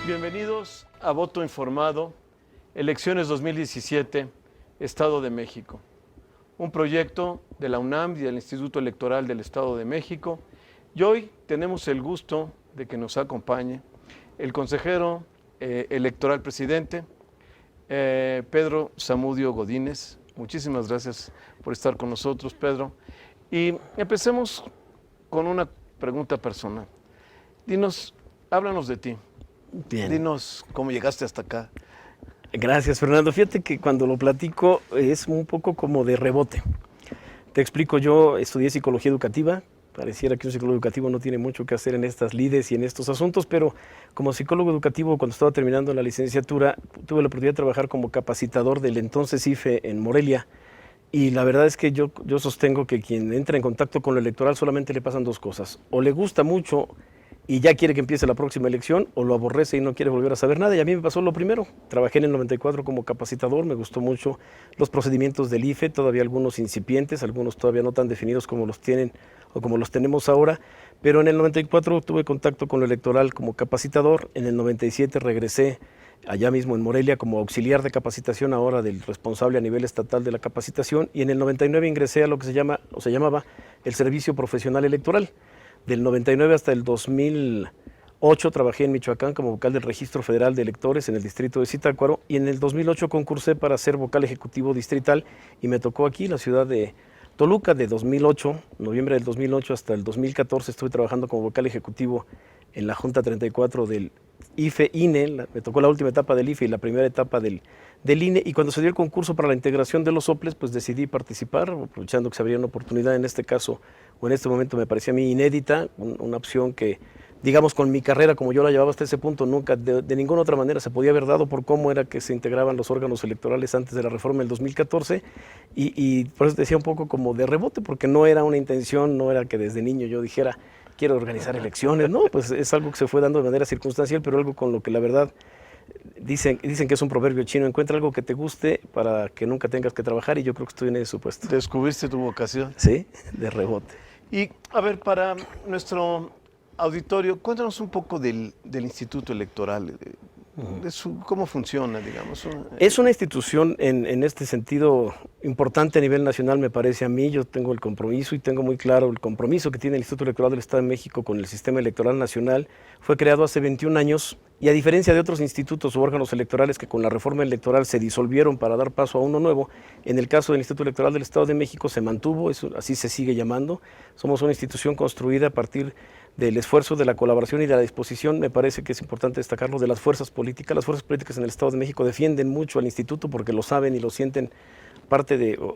Bienvenidos a Voto Informado, Elecciones 2017, Estado de México. Un proyecto de la UNAM y del Instituto Electoral del Estado de México. Y hoy tenemos el gusto de que nos acompañe el consejero electoral presidente, Pedro Zamudio Godínez. Muchísimas gracias por estar con nosotros, Pedro. Y empecemos con una pregunta personal. Háblanos de ti. Bien. Dinos cómo llegaste hasta acá. Gracias, Fernando. Fíjate que cuando lo platico es un poco como de rebote. Te explico, yo estudié psicología educativa. Pareciera que un psicólogo educativo no tiene mucho que hacer en estas lides y en estos asuntos, pero como psicólogo educativo, cuando estaba terminando la licenciatura, tuve la oportunidad de trabajar como capacitador del entonces IFE en Morelia. Y la verdad es que yo sostengo que quien entra en contacto con lo electoral solamente le pasan dos cosas. O le gusta mucho y ya quiere que empiece la próxima elección, o lo aborrece y no quiere volver a saber nada. Y a mí me pasó lo primero. Trabajé en el 94 como capacitador, me gustó mucho los procedimientos del IFE, todavía algunos incipientes, algunos todavía no tan definidos como los tienen o como los tenemos ahora, pero en el 94 tuve contacto con lo electoral como capacitador, en el 97 regresé allá mismo en Morelia como auxiliar de capacitación ahora del responsable a nivel estatal de la capacitación, y en el 99 ingresé a lo que se llamaba el Servicio Profesional Electoral. Del 99 hasta el 2008 trabajé en Michoacán como vocal del Registro Federal de Electores en el distrito de Zitácuaro, y en el 2008 concursé para ser vocal ejecutivo distrital y me tocó aquí, la ciudad de Toluca. De 2008, noviembre del 2008 hasta el 2014 estuve trabajando como vocal ejecutivo en la Junta 34 del IFE-INE, me tocó la última etapa del IFE y la primera etapa del INE, y cuando se dio el concurso para la integración de los soples, pues decidí participar, aprovechando que se abría una oportunidad en este caso, o en este momento me parecía a mí inédita, una opción que, digamos, con mi carrera, como yo la llevaba hasta ese punto, nunca de ninguna otra manera se podía haber dado, por cómo era que se integraban los órganos electorales antes de la reforma del 2014, y por eso decía un poco como de rebote, porque no era una intención, no era que desde niño yo dijera, quiero organizar elecciones, no, pues es algo que se fue dando de manera circunstancial, pero algo con lo que la verdad, dicen que es un proverbio chino, encuentra algo que te guste para que nunca tengas que trabajar, y yo creo que estoy en ese supuesto. Descubriste tu vocación. Sí, de rebote. Y, a ver, para nuestro auditorio, cuéntanos un poco del Instituto Electoral, cómo funciona, digamos. Es una institución en este sentido importante a nivel nacional, me parece a mí. Yo tengo el compromiso y tengo muy claro el compromiso que tiene el Instituto Electoral del Estado de México con el sistema electoral nacional. Fue creado hace 21 años y, a diferencia de otros institutos u órganos electorales que con la reforma electoral se disolvieron para dar paso a uno nuevo, en el caso del Instituto Electoral del Estado de México se mantuvo, así se sigue llamando. Somos una institución construida a partir del esfuerzo, de la colaboración y de la disposición, me parece que es importante destacarlo, de las fuerzas políticas. Las fuerzas políticas en el Estado de México defienden mucho al instituto porque lo saben y lo sienten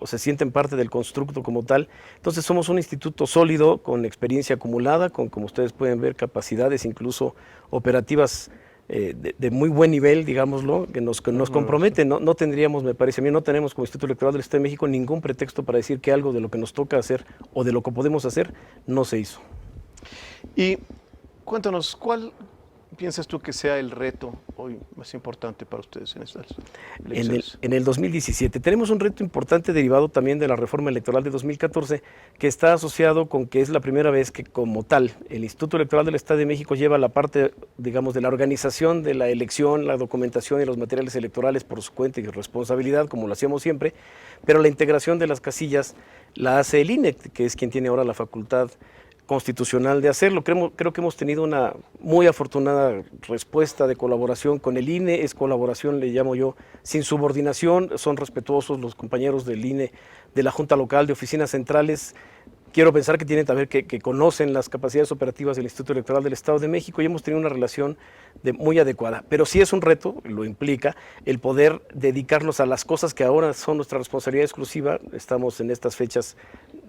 se sienten parte del constructo como tal. Entonces somos un instituto sólido, con experiencia acumulada, con, como ustedes pueden ver, capacidades incluso operativas de muy buen nivel, digámoslo, que nos comprometen. No tendríamos, me parece a mí, no tenemos como Instituto Electoral del Estado de México ningún pretexto para decir que algo de lo que nos toca hacer o de lo que podemos hacer no se hizo. Y cuéntanos, ¿cuál piensas tú que sea el reto hoy más importante para ustedes en estas elecciones? En el 2017 tenemos un reto importante derivado también de la reforma electoral de 2014, que está asociado con que es la primera vez que, como tal, el Instituto Electoral del Estado de México lleva la parte, digamos, de la organización de la elección, la documentación y los materiales electorales por su cuenta y responsabilidad, como lo hacíamos siempre, pero la integración de las casillas la hace el INE, que es quien tiene ahora la facultad constitucional de hacerlo. Creo que hemos tenido una muy afortunada respuesta de colaboración con el INE. Es colaboración, le llamo yo, sin subordinación. Son respetuosos los compañeros del INE, de la Junta Local, de oficinas centrales. Quiero pensar que tienen también que conocen las capacidades operativas del Instituto Electoral del Estado de México, y hemos tenido una relación muy adecuada. Pero sí es un reto, lo implica, el poder dedicarnos a las cosas que ahora son nuestra responsabilidad exclusiva. Estamos en estas fechas,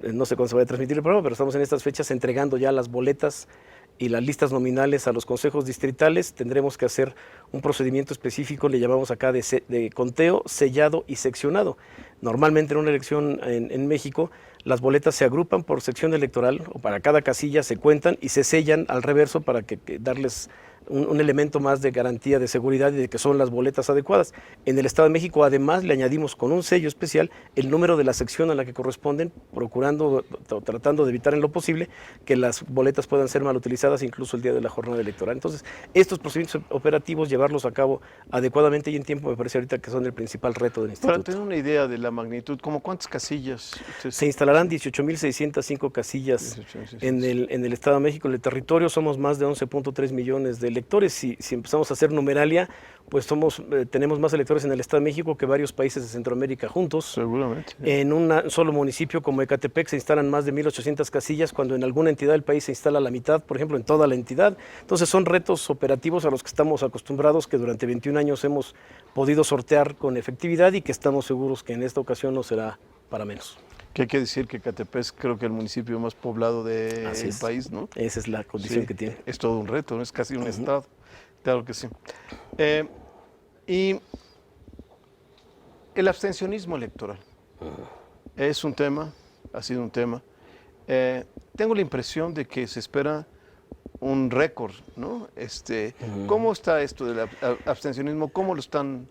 no sé cuándo se va a transmitir el programa, pero estamos en estas fechas entregando ya las boletas y las listas nominales a los consejos distritales. Tendremos que hacer un procedimiento específico, le llamamos acá de conteo, sellado y seccionado. Normalmente en una elección en México, las boletas se agrupan por sección electoral, o para cada casilla se cuentan y se sellan al reverso para darles un elemento más de garantía de seguridad y de que son las boletas adecuadas. En el Estado de México, además, le añadimos con un sello especial el número de la sección a la que corresponden, procurando, tratando de evitar en lo posible que las boletas puedan ser mal utilizadas incluso el día de la jornada electoral. Entonces, estos procedimientos operativos, llevarlos a cabo adecuadamente y en tiempo, me parece ahorita que son el principal reto del instituto. Para tener una idea de la magnitud, ¿cómo cuántas casillas? Se instalarán 18.605 casillas en el Estado de México. En el territorio somos más de 11.3 millones de electores. Si empezamos a hacer numeralia, pues tenemos más electores en el Estado de México que varios países de Centroamérica juntos. Seguramente. En un solo municipio como Ecatepec se instalan más de 1.800 casillas, cuando en alguna entidad del país se instala la mitad, por ejemplo, en toda la entidad. Entonces son retos operativos a los que estamos acostumbrados, que durante 21 años hemos podido sortear con efectividad y que estamos seguros que en esta ocasión no será para menos. Que hay que decir que Ecatepec es creo que el municipio más poblado del país, ¿no? Esa es la condición que tiene. Es todo un reto, ¿no? Es casi un estado. Claro que sí. Y el abstencionismo electoral es un tema, ha sido un tema. Tengo la impresión de que se espera un récord, ¿no? ¿Cómo está esto del abstencionismo? ¿Cómo lo están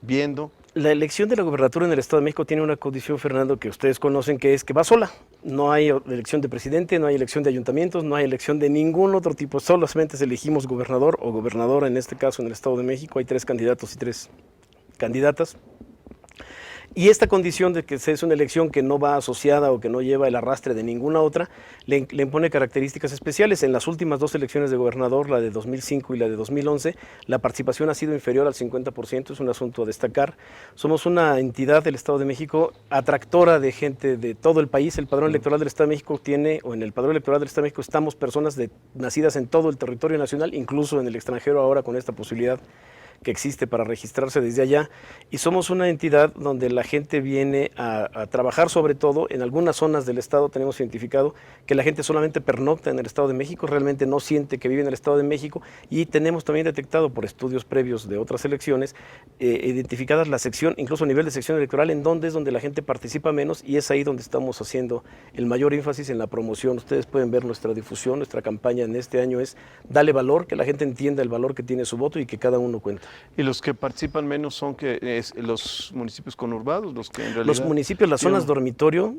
viendo? La elección de la gobernatura en el Estado de México tiene una condición, Fernando, que ustedes conocen, que es que va sola. No hay elección de presidente, no hay elección de ayuntamientos, no hay elección de ningún otro tipo. Solamente elegimos gobernador o gobernadora, en este caso en el Estado de México. Hay 3 candidatos y 3 candidatas. Y esta condición de que es una elección que no va asociada o que no lleva el arrastre de ninguna otra, le impone características especiales. En las últimas 2 elecciones de gobernador, la de 2005 y la de 2011, la participación ha sido inferior al 50%, es un asunto a destacar. Somos una entidad del Estado de México atractora de gente de todo el país. El padrón electoral del Estado de México en el padrón electoral del Estado de México estamos personas nacidas en todo el territorio nacional, incluso en el extranjero ahora con esta posibilidad que existe para registrarse desde allá, y somos una entidad donde la gente viene a trabajar. Sobre todo en algunas zonas del estado tenemos identificado que la gente solamente pernocta en el Estado de México, realmente no siente que vive en el Estado de México, y tenemos también detectado por estudios previos de otras elecciones, identificadas la sección, incluso a nivel de sección electoral, en donde es donde la gente participa menos, y es ahí donde estamos haciendo el mayor énfasis en la promoción. Ustedes pueden ver nuestra difusión, nuestra campaña en este año es dale valor, que la gente entienda el valor que tiene su voto y que cada uno cuenta. ¿Y los que participan menos son los municipios conurbados? Los que en realidad... Los municipios, las zonas dormitorio,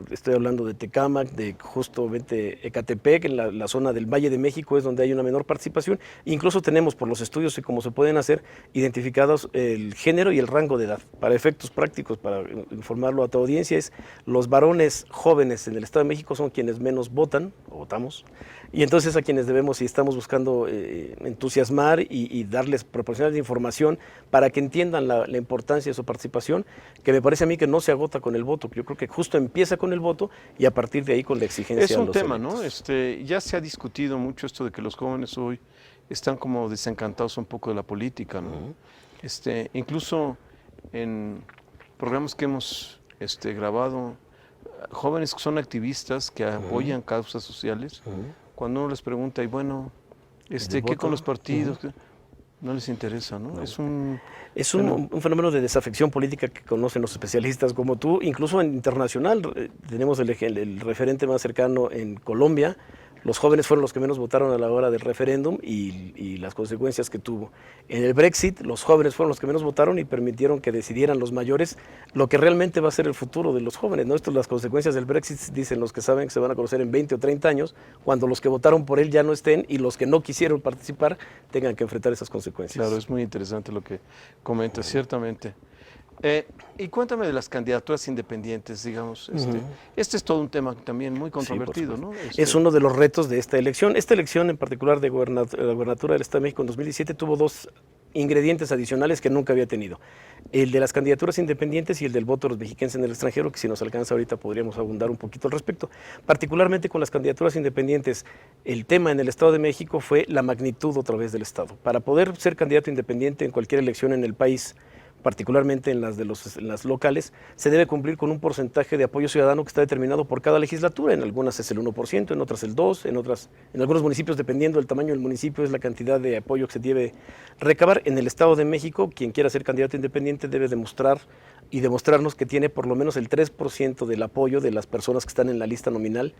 estoy hablando de Tecámac, de justamente Ecatepec, en la zona del Valle de México es donde hay una menor participación. Incluso tenemos por los estudios y cómo se pueden hacer, identificados el género y el rango de edad. Para efectos prácticos, para informarlo a tu audiencia, los varones jóvenes en el Estado de México son quienes menos votan, o votamos, y entonces a quienes debemos y estamos buscando entusiasmar y proporcionarles información para que entiendan la importancia de su participación, que me parece a mí que no se agota con el voto, que yo creo que justo empieza con el voto y a partir de ahí con la exigencia. Es un a los tema, electos. ¿no? Ya se ha discutido mucho esto de que los jóvenes hoy están como desencantados un poco de la política, ¿no? Incluso en programas que hemos grabado, jóvenes que son activistas, que apoyan causas sociales, cuando uno les pregunta, y bueno, ¿qué con los partidos? No les interesa, ¿no? Es un fenómeno de desafección política que conocen los especialistas como tú, incluso en internacional. Tenemos el referente más cercano en Colombia. Los jóvenes fueron los que menos votaron a la hora del referéndum y las consecuencias que tuvo. En el Brexit, los jóvenes fueron los que menos votaron y permitieron que decidieran los mayores lo que realmente va a ser el futuro de los jóvenes, ¿no? Las consecuencias del Brexit, dicen los que saben, que se van a conocer en 20 o 30 años, cuando los que votaron por él ya no estén y los que no quisieron participar tengan que enfrentar esas consecuencias. Claro, es muy interesante lo que comentas, ciertamente. Y cuéntame de las candidaturas independientes, digamos. Este es todo un tema también muy controvertido, ¿no? Es uno de los retos de esta elección. Esta elección en particular de la gobernatura del Estado de México en 2017 tuvo 2 ingredientes adicionales que nunca había tenido. El de las candidaturas independientes y el del voto de los mexicanos en el extranjero, que si nos alcanza ahorita podríamos abundar un poquito al respecto. Particularmente con las candidaturas independientes, el tema en el Estado de México fue la magnitud otra vez del Estado. Para poder ser candidato independiente en cualquier elección en el país, particularmente en las locales, se debe cumplir con un porcentaje de apoyo ciudadano que está determinado por cada legislatura. En algunas es el 1%, en otras el 2%, en algunos municipios, dependiendo del tamaño del municipio, es la cantidad de apoyo que se debe recabar. En el Estado de México, quien quiera ser candidato independiente debe demostrar y demostrarnos que tiene por lo menos el 3% del apoyo de las personas que están en la lista nominal,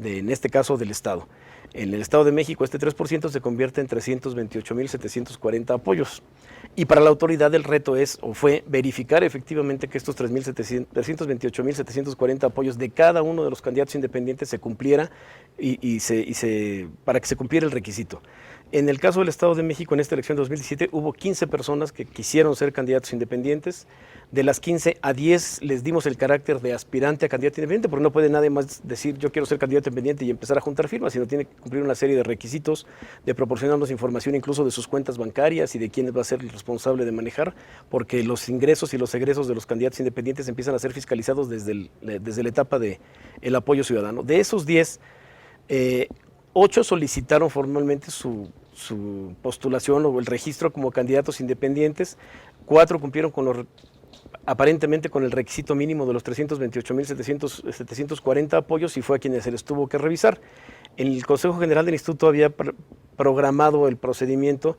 en este caso del Estado. En el Estado de México este 3% se convierte en 328.740 apoyos. Y para la autoridad el reto fue verificar efectivamente que estos 328.740 apoyos de cada uno de los candidatos independientes se cumpliera para que se cumpliera el requisito. En el caso del Estado de México, en esta elección de 2017, hubo 15 personas que quisieron ser candidatos independientes. De las 15, a 10 les dimos el carácter de aspirante a candidato independiente, porque no puede nadie más decir yo quiero ser candidato independiente y empezar a juntar firmas, sino tiene que cumplir una serie de requisitos, de proporcionarnos información incluso de sus cuentas bancarias y de quién va a ser el responsable de manejar, porque los ingresos y los egresos de los candidatos independientes empiezan a ser fiscalizados desde la etapa del apoyo ciudadano. De esos 10, 8 solicitaron formalmente su postulación o el registro como candidatos independientes, 4 cumplieron aparentemente con el requisito mínimo de los 328.740 apoyos y fue a quienes se les tuvo que revisar. El Consejo General del Instituto había programado el procedimiento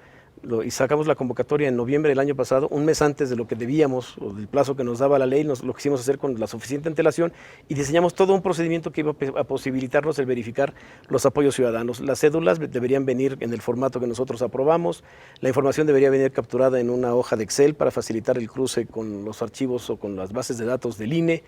y sacamos la convocatoria en noviembre del año pasado, un mes antes de lo que debíamos o del plazo que nos daba la ley. Lo quisimos hacer con la suficiente antelación y diseñamos todo un procedimiento que iba a posibilitarnos el verificar los apoyos ciudadanos. Las cédulas deberían venir en el formato que nosotros aprobamos, la información debería venir capturada en una hoja de Excel para facilitar el cruce con los archivos o con las bases de datos del INE.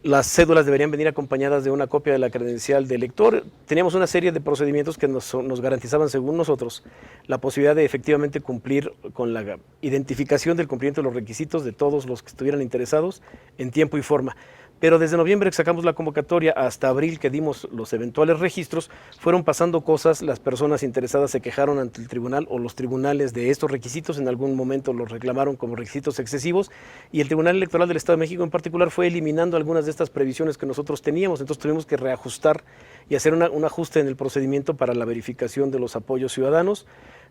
Las cédulas deberían venir acompañadas de una copia de la credencial del elector. Teníamos una serie de procedimientos que nos garantizaban, según nosotros, la posibilidad de efectivamente cumplir con la identificación del cumplimiento de los requisitos de todos los que estuvieran interesados en tiempo y forma. Pero desde noviembre que sacamos la convocatoria hasta abril que dimos los eventuales registros, fueron pasando cosas, las personas interesadas se quejaron ante el tribunal o los tribunales de estos requisitos, en algún momento los reclamaron como requisitos excesivos y el Tribunal Electoral del Estado de México en particular fue eliminando algunas de estas previsiones que nosotros teníamos, entonces tuvimos que reajustar y hacer un ajuste en el procedimiento para la verificación de los apoyos ciudadanos.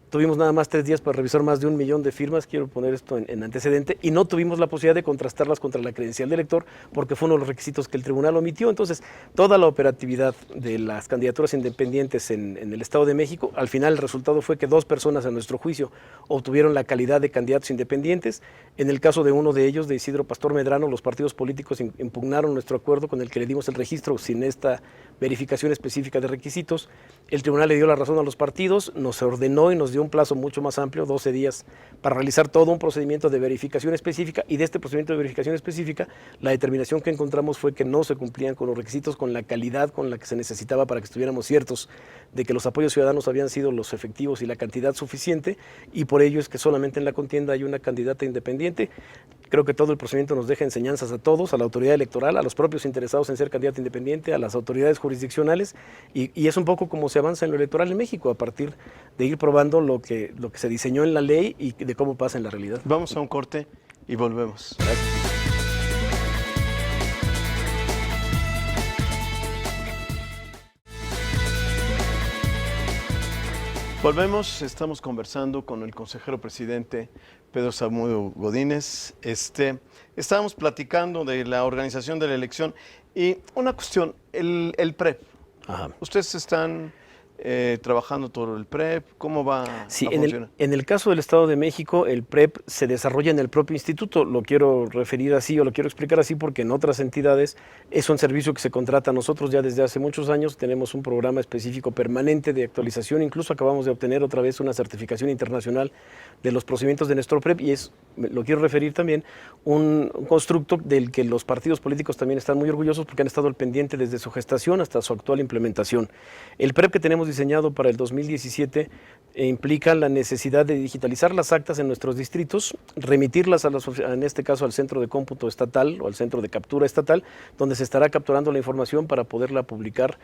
Tuvimos nada más 3 días para revisar más de 1 millón de firmas, quiero poner esto en antecedente, y no tuvimos la posibilidad de contrastarlas contra la credencial del elector porque fue uno de los requisitos que el tribunal omitió. Entonces, toda la operatividad de las candidaturas independientes en el Estado de México, al final el resultado fue que 2 personas a nuestro juicio obtuvieron la calidad de candidatos independientes. En el caso de uno de ellos, de Isidro Pastor Medrano, los partidos políticos impugnaron nuestro acuerdo con el que le dimos el registro sin esta verificación específica de requisitos. El tribunal le dio la razón a los partidos, nos ordenó y nos dio un plazo mucho más amplio, 12 días, para realizar todo un procedimiento de verificación específica, y de este procedimiento de verificación específica, la determinación que encontramos fue que no se cumplían con los requisitos, con la calidad con la que se necesitaba para que estuviéramos ciertos de que los apoyos ciudadanos habían sido los efectivos y la cantidad suficiente, y por ello es que solamente en la contienda hay una candidata independiente. Creo que todo el procedimiento nos deja enseñanzas a todos, a la autoridad electoral, a los propios interesados en ser candidato independiente, a las autoridades jurisdiccionales, y es un poco como se avanza en lo electoral en México, a partir de ir probando lo que se diseñó en la ley y de cómo pasa en la realidad. Vamos a un corte y volvemos. Gracias. Volvemos, estamos conversando con el consejero presidente Pedro Zamudio Godínez. Estábamos platicando de la organización de la elección y una cuestión, el PREP. Ajá. Ustedes están trabajando todo el PREP, ¿cómo va a funcionar? En el caso del Estado de México, el PREP se desarrolla en el propio instituto. Lo quiero referir así o lo quiero explicar así porque en otras entidades es un servicio que se contrata. Nosotros ya desde hace muchos años tenemos un programa específico permanente de actualización. Incluso acabamos de obtener otra vez una certificación internacional de los procedimientos de nuestro PREP, y lo quiero referir también, un constructo del que los partidos políticos también están muy orgullosos porque han estado al pendiente desde su gestación hasta su actual implementación. El PREP que tenemos diseñado para el 2017 implica la necesidad de digitalizar las actas en nuestros distritos, remitirlas en este caso al centro de cómputo estatal o al centro de captura estatal, donde se estará capturando la información para poderla publicar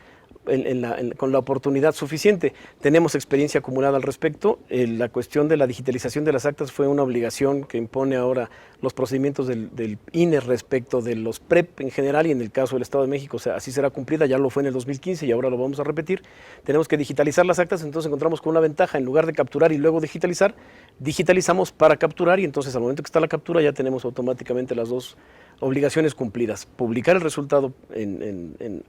con la oportunidad suficiente. Tenemos experiencia acumulada al respecto. La cuestión de la digitalización de las actas fue una obligación que impone ahora los procedimientos del INE respecto de los PREP en general, y en el caso del Estado de México, así será cumplida. Ya lo fue en el 2015 y ahora lo vamos a repetir. Tenemos que que digitalizar las actas, entonces encontramos con una ventaja, en lugar de capturar y luego digitalizar, digitalizamos para capturar y entonces al momento que está la captura ya tenemos automáticamente las dos obligaciones cumplidas. Publicar el resultado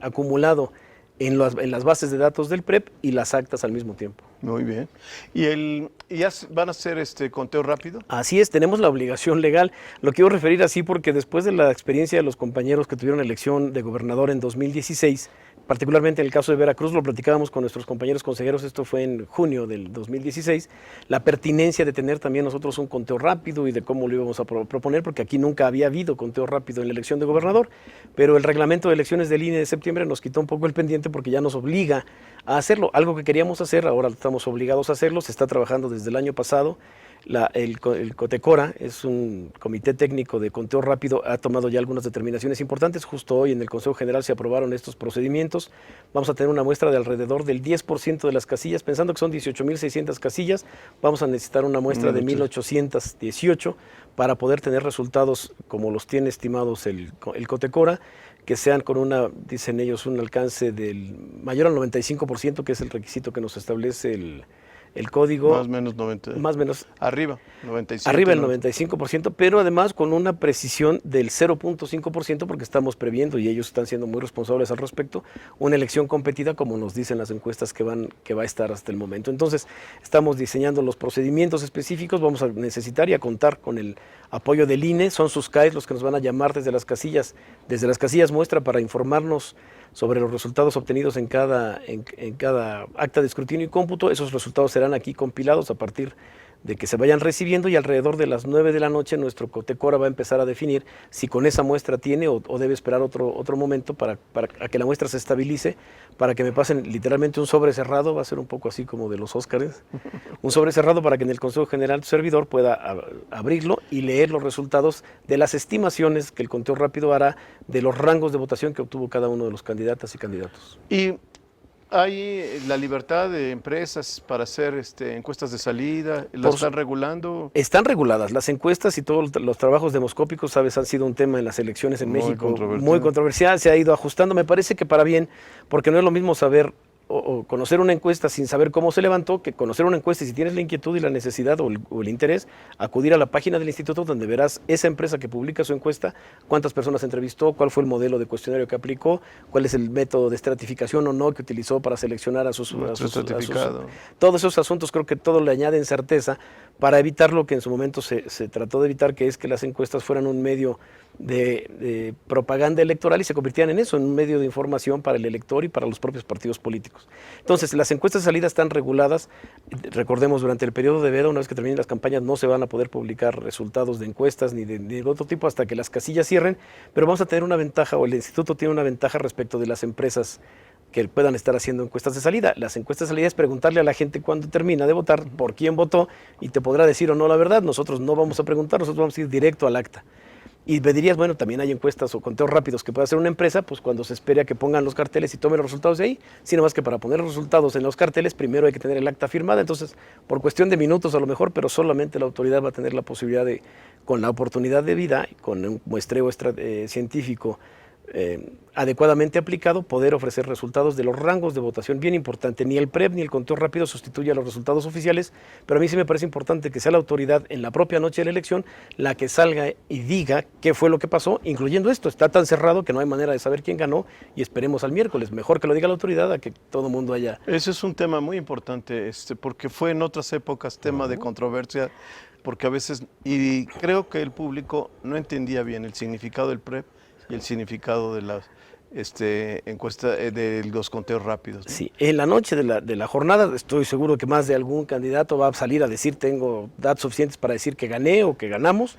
acumulado en las bases de datos del PREP y las actas al mismo tiempo. Muy bien. ¿Y ya van a hacer conteo rápido? Así es, tenemos la obligación legal. Lo quiero referir así porque después de la experiencia de los compañeros que tuvieron elección de gobernador en 2016, particularmente en el caso de Veracruz, lo platicábamos con nuestros compañeros consejeros, esto fue en junio del 2016, la pertinencia de tener también nosotros un conteo rápido y de cómo lo íbamos a proponer, porque aquí nunca había habido conteo rápido en la elección de gobernador, pero el reglamento de elecciones del INE de septiembre nos quitó un poco el pendiente porque ya nos obliga a hacerlo, algo que queríamos hacer, ahora estamos obligados a hacerlo, se está trabajando desde el año pasado. El COTECORA es un comité técnico de conteo rápido, ha tomado ya algunas determinaciones importantes. Justo hoy en el Consejo General se aprobaron estos procedimientos. Vamos a tener una muestra de alrededor del 10% de las casillas, pensando que son 18.600 casillas, vamos a necesitar una muestra de 1.818 para poder tener resultados como los tiene estimados el COTECORA, que sean con dicen ellos, un alcance del mayor al 95%, que es el requisito que nos establece el código. Más o menos 90. Más o menos. Arriba, 95. Arriba del 95%, pero además con una precisión del 0.5%, porque estamos previendo, y ellos están siendo muy responsables al respecto, una elección competida, como nos dicen las encuestas que va a estar hasta el momento. Entonces, estamos diseñando los procedimientos específicos, vamos a necesitar y a contar con el apoyo del INE, son sus CAEs los que nos van a llamar desde las casillas muestra para informarnos sobre los resultados obtenidos en cada acta de escrutinio y cómputo. Esos resultados serán aquí compilados a partir de que se vayan recibiendo y alrededor de las 9 de la noche nuestro COTECORA va a empezar a definir si con esa muestra tiene o debe esperar otro momento para que la muestra se estabilice, para que me pasen literalmente un sobre cerrado, va a ser un poco así como de los Óscares, un sobre cerrado para que en el Consejo General tu servidor pueda abrirlo y leer los resultados de las estimaciones que el conteo rápido hará de los rangos de votación que obtuvo cada uno de los candidatas y candidatos. Y hay la libertad de empresas para hacer encuestas de salida, ¿las están regulando? Están reguladas. Las encuestas y todos los trabajos demoscópicos, sabes, han sido un tema en las elecciones en México muy controversial. Se ha ido ajustando, me parece que para bien, porque no es lo mismo saber o conocer una encuesta sin saber cómo se levantó, que conocer una encuesta y si tienes la inquietud y la necesidad o el interés, acudir a la página del instituto donde verás esa empresa que publica su encuesta, cuántas personas entrevistó, cuál fue el modelo de cuestionario que aplicó, cuál es el método de estratificación o no que utilizó para seleccionar a sus todos esos asuntos. Creo que todo le añaden certeza para evitar lo que en su momento se trató de evitar, que es que las encuestas fueran un medio de propaganda electoral y se convirtieran en eso, en un medio de información para el elector y para los propios partidos políticos. Entonces, las encuestas de salida están reguladas. Recordemos, durante el periodo de veda, una vez que terminen las campañas, no se van a poder publicar resultados de encuestas ni de otro tipo hasta que las casillas cierren, pero vamos a tener una ventaja, o el instituto tiene una ventaja respecto de las empresas que puedan estar haciendo encuestas de salida. Las encuestas de salida es preguntarle a la gente cuando termina de votar por quién votó y te podrá decir o no la verdad. Nosotros no vamos a preguntar, nosotros vamos a ir directo al acta. Y me dirías, bueno, también hay encuestas o conteos rápidos que puede hacer una empresa, pues cuando se espere a que pongan los carteles y tomen los resultados de ahí, sino más que para poner los resultados en los carteles, primero hay que tener el acta firmada. Entonces, por cuestión de minutos a lo mejor, pero solamente la autoridad va a tener la posibilidad de, con la oportunidad de vida, con un muestreo científico adecuadamente aplicado, poder ofrecer resultados de los rangos de votación. Bien importante, ni el PREP ni el conteo rápido sustituye a los resultados oficiales, pero a mí sí me parece importante que sea la autoridad en la propia noche de la elección la que salga y diga qué fue lo que pasó, incluyendo esto. Está tan cerrado que no hay manera de saber quién ganó y esperemos al miércoles. Mejor que lo diga la autoridad a que todo el mundo haya... Ese es un tema muy importante, porque fue en otras épocas tema de controversia, porque a veces, y creo que el público no entendía bien el significado del PREP y el significado de las encuesta de los conteos rápidos, ¿no? Sí, en la noche de la jornada estoy seguro que más de algún candidato va a salir a decir tengo datos suficientes para decir que gané o que ganamos,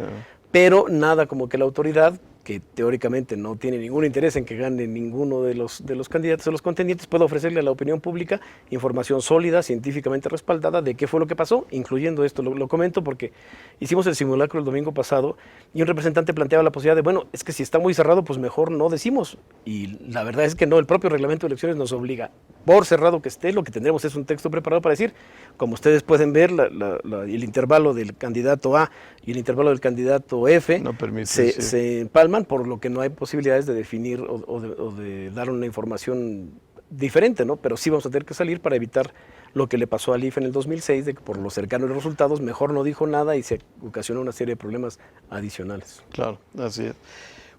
pero nada como que la autoridad, que teóricamente no tiene ningún interés en que gane ninguno de los candidatos o los contendientes, puede ofrecerle a la opinión pública información sólida, científicamente respaldada de qué fue lo que pasó, incluyendo esto. Lo comento porque hicimos el simulacro el domingo pasado y un representante planteaba la posibilidad de, bueno, es que si está muy cerrado, pues mejor no decimos. Y la verdad es que no, el propio reglamento de elecciones nos obliga, por cerrado que esté, lo que tendremos es un texto preparado para decir, como ustedes pueden ver, el intervalo del candidato A y el intervalo del candidato F no permite, se empalman, por lo que no hay posibilidades de definir o de dar una información diferente, ¿no? Pero sí vamos a tener que salir para evitar lo que le pasó al IFE en el 2006, de que por los cercanos resultados mejor no dijo nada y se ocasionó una serie de problemas adicionales. Claro, así es.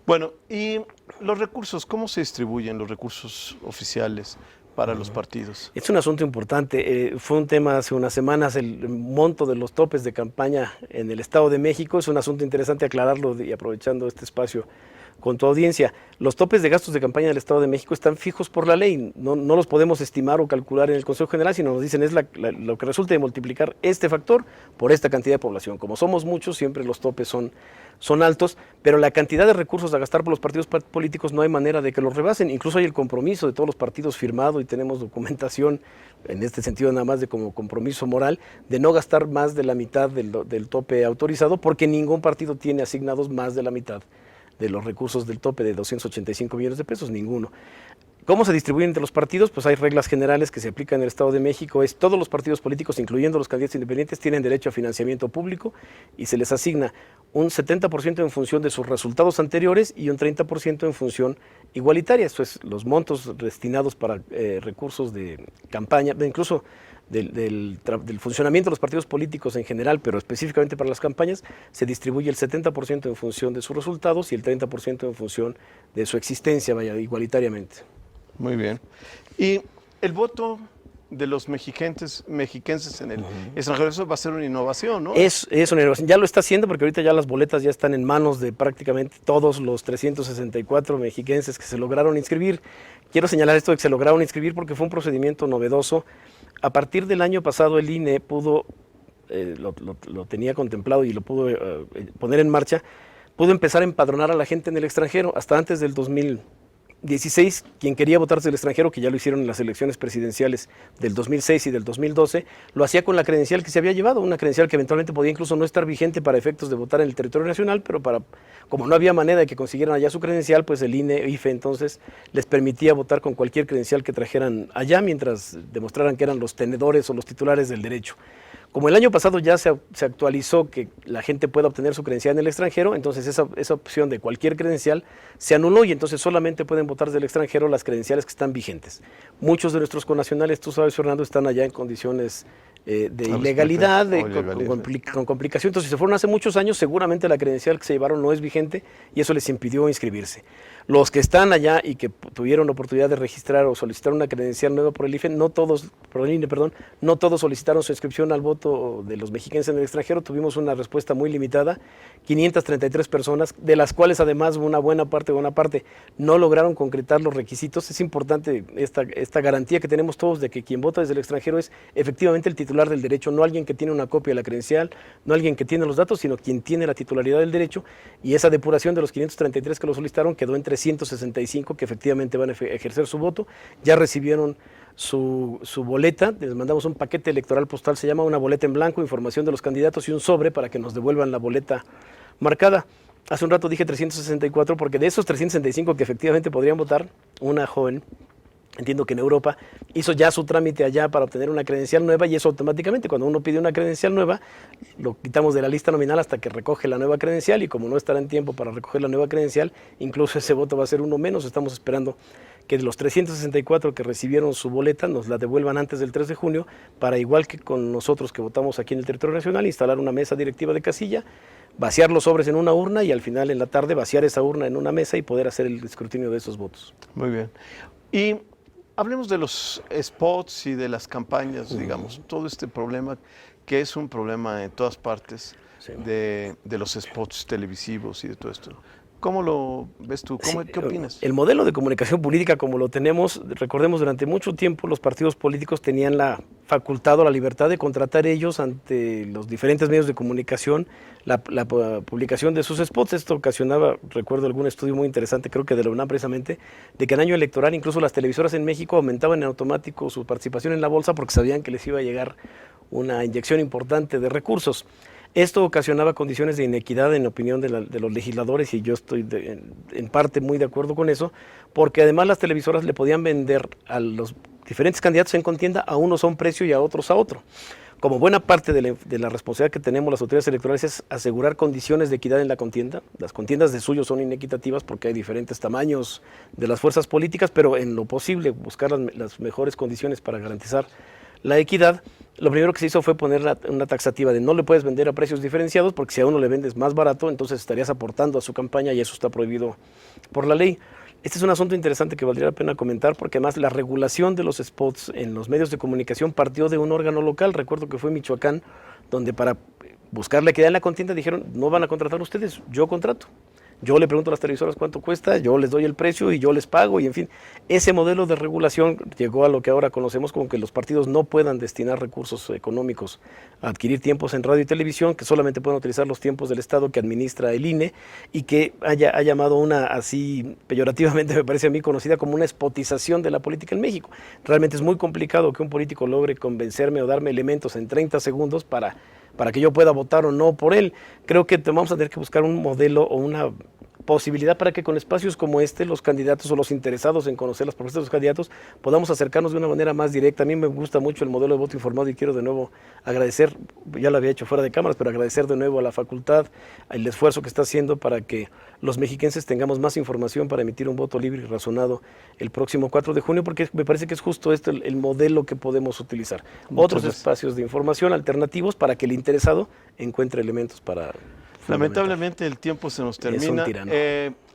Bueno, y los recursos, ¿cómo se distribuyen los recursos oficiales para los partidos? Es un asunto importante. Fue un tema hace unas semanas, el monto de los topes de campaña en el Estado de México. Es un asunto interesante aclararlo y aprovechando este espacio con tu audiencia. Los topes de gastos de campaña del Estado de México están fijos por la ley. No los podemos estimar o calcular en el Consejo General, sino nos dicen es lo que resulta de multiplicar este factor por esta cantidad de población. Como somos muchos, siempre los topes son altos, pero la cantidad de recursos a gastar por los partidos políticos no hay manera de que los rebasen. Incluso hay el compromiso de todos los partidos firmado y tenemos documentación en este sentido nada más de como compromiso moral de no gastar más de la mitad del tope autorizado, porque ningún partido tiene asignados más de la mitad de los recursos del tope de 285 millones de pesos, ninguno. ¿Cómo se distribuyen entre los partidos? Pues hay reglas generales que se aplican en el Estado de México. Todos los partidos políticos, incluyendo los candidatos independientes, tienen derecho a financiamiento público y se les asigna un 70% en función de sus resultados anteriores y un 30% en función igualitaria. Esto es los montos destinados para recursos de campaña, incluso del funcionamiento de los partidos políticos en general, pero específicamente para las campañas, se distribuye el 70% en función de sus resultados y el 30% en función de su existencia, vaya, igualitariamente. Muy bien. Y el voto de los mexiquenses en el extranjero, eso va a ser una innovación, ¿no? Es una innovación. Ya lo está haciendo porque ahorita ya las boletas ya están en manos de prácticamente todos los 364 mexiquenses que se lograron inscribir. Quiero señalar esto de que se lograron inscribir porque fue un procedimiento novedoso. A partir del año pasado el INE pudo, lo tenía contemplado y lo pudo poner en marcha, pudo empezar a empadronar a la gente en el extranjero. Hasta antes del 2016, quien quería votar desde el extranjero, que ya lo hicieron en las elecciones presidenciales del 2006 y del 2012, lo hacía con la credencial que se había llevado, una credencial que eventualmente podía incluso no estar vigente para efectos de votar en el territorio nacional, pero como no había manera de que consiguieran allá su credencial, pues el IFE entonces les permitía votar con cualquier credencial que trajeran allá mientras demostraran que eran los tenedores o los titulares del derecho. Como el año pasado ya se actualizó que la gente pueda obtener su credencial en el extranjero, entonces esa opción de cualquier credencial se anuló y entonces solamente pueden votar del extranjero las credenciales que están vigentes. Muchos de nuestros connacionales, tú sabes, Fernando, están allá en condiciones de ilegalidad, con complicación. Entonces, si se fueron hace muchos años, seguramente la credencial que se llevaron no es vigente y eso les impidió inscribirse. Los que están allá y que tuvieron la oportunidad de registrar o solicitar una credencial nueva por el IFE, no todos solicitaron su inscripción al voto de los mexicanos en el extranjero. Tuvimos una respuesta muy limitada, 533 personas, de las cuales además una buena parte no lograron concretar los requisitos. Es importante esta garantía que tenemos todos de que quien vota desde el extranjero es efectivamente el titular del derecho, no alguien que tiene una copia de la credencial, no alguien que tiene los datos, sino quien tiene la titularidad del derecho, y esa depuración de los 533 que lo solicitaron quedó en 365 que efectivamente van a ejercer su voto. Ya recibieron su boleta, les mandamos un paquete electoral postal, se llama una boleta en blanco, información de los candidatos y un sobre para que nos devuelvan la boleta marcada. Hace un rato dije 364 porque de esos 365 que efectivamente podrían votar, una joven, entiendo que en Europa, hizo ya su trámite allá para obtener una credencial nueva y eso automáticamente, cuando uno pide una credencial nueva, lo quitamos de la lista nominal hasta que recoge la nueva credencial y como no estará en tiempo para recoger la nueva credencial, incluso ese voto va a ser uno menos. Estamos esperando que de los 364 que recibieron su boleta nos la devuelvan antes del 3 de junio para, igual que con nosotros que votamos aquí en el territorio nacional, instalar una mesa directiva de casilla, vaciar los sobres en una urna y al final en la tarde vaciar esa urna en una mesa y poder hacer el escrutinio de esos votos. Muy bien. Y hablemos de los spots y de las campañas, digamos, todo este problema que es un problema en todas partes, sí, de los spots televisivos y de todo esto. ¿Cómo lo ves tú? ¿Qué opinas? El modelo de comunicación política como lo tenemos, recordemos, durante mucho tiempo los partidos políticos tenían la facultad o la libertad de contratar ellos ante los diferentes medios de comunicación la publicación de sus spots. Esto ocasionaba, recuerdo algún estudio muy interesante, creo que de la UNAM precisamente, de que en año electoral incluso las televisoras en México aumentaban en automático su participación en la bolsa porque sabían que les iba a llegar una inyección importante de recursos. Esto ocasionaba condiciones de inequidad en opinión de los legisladores y yo estoy en parte muy de acuerdo con eso, porque además las televisoras le podían vender a los diferentes candidatos en contienda a unos a un precio y a otros a otro. como buena parte de la responsabilidad que tenemos las autoridades electorales es asegurar condiciones de equidad en la contienda. Las contiendas de suyo son inequitativas porque hay diferentes tamaños de las fuerzas políticas, pero en lo posible buscar las mejores condiciones para garantizar la equidad. Lo primero que se hizo fue poner una taxativa de no le puedes vender a precios diferenciados, porque si a uno le vendes más barato, entonces estarías aportando a su campaña y eso está prohibido por la ley. Este es un asunto interesante que valdría la pena comentar, porque además la regulación de los spots en los medios de comunicación partió de un órgano local. Recuerdo que fue Michoacán, donde para buscar la equidad en la contienda dijeron, no van a contratar ustedes, yo contrato. Yo le pregunto a las televisoras cuánto cuesta, yo les doy el precio y yo les pago, y en fin, ese modelo de regulación llegó a lo que ahora conocemos como que los partidos no puedan destinar recursos económicos a adquirir tiempos en radio y televisión, que solamente pueden utilizar los tiempos del Estado que administra el INE, y que ha llamado una, así peyorativamente me parece a mí conocida como una spotización de la política en México. Realmente es muy complicado que un político logre convencerme o darme elementos en 30 segundos para que yo pueda votar o no por él. Creo que vamos a tener que buscar un modelo o una posibilidad para que con espacios como este los candidatos o los interesados en conocer las propuestas de los candidatos podamos acercarnos de una manera más directa. A mí me gusta mucho el modelo de voto informado y quiero de nuevo agradecer, ya lo había hecho fuera de cámaras, pero agradecer de nuevo a la facultad el esfuerzo que está haciendo para que los mexiquenses tengamos más información para emitir un voto libre y razonado el próximo 4 de junio, porque me parece que es justo esto el modelo que podemos utilizar. Otros espacios de información alternativos para que el interesado encuentre elementos para... Lamentablemente el tiempo se nos termina. Es un tirano.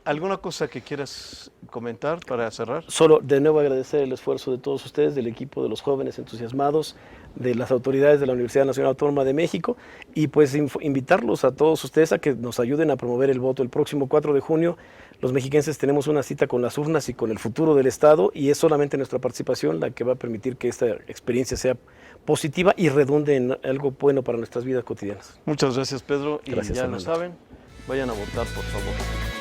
¿Alguna cosa que quieras comentar para cerrar? Solo de nuevo agradecer el esfuerzo de todos ustedes, del equipo de los jóvenes entusiasmados, de las autoridades de la Universidad Nacional Autónoma de México, y pues invitarlos a todos ustedes a que nos ayuden a promover el voto. El próximo 4 de junio los mexiquenses tenemos una cita con las urnas y con el futuro del Estado, y es solamente nuestra participación la que va a permitir que esta experiencia sea positiva y redunde en algo bueno para nuestras vidas cotidianas. Muchas gracias, Pedro. Gracias, y ya Fernando. lo saben, vayan a votar, por favor.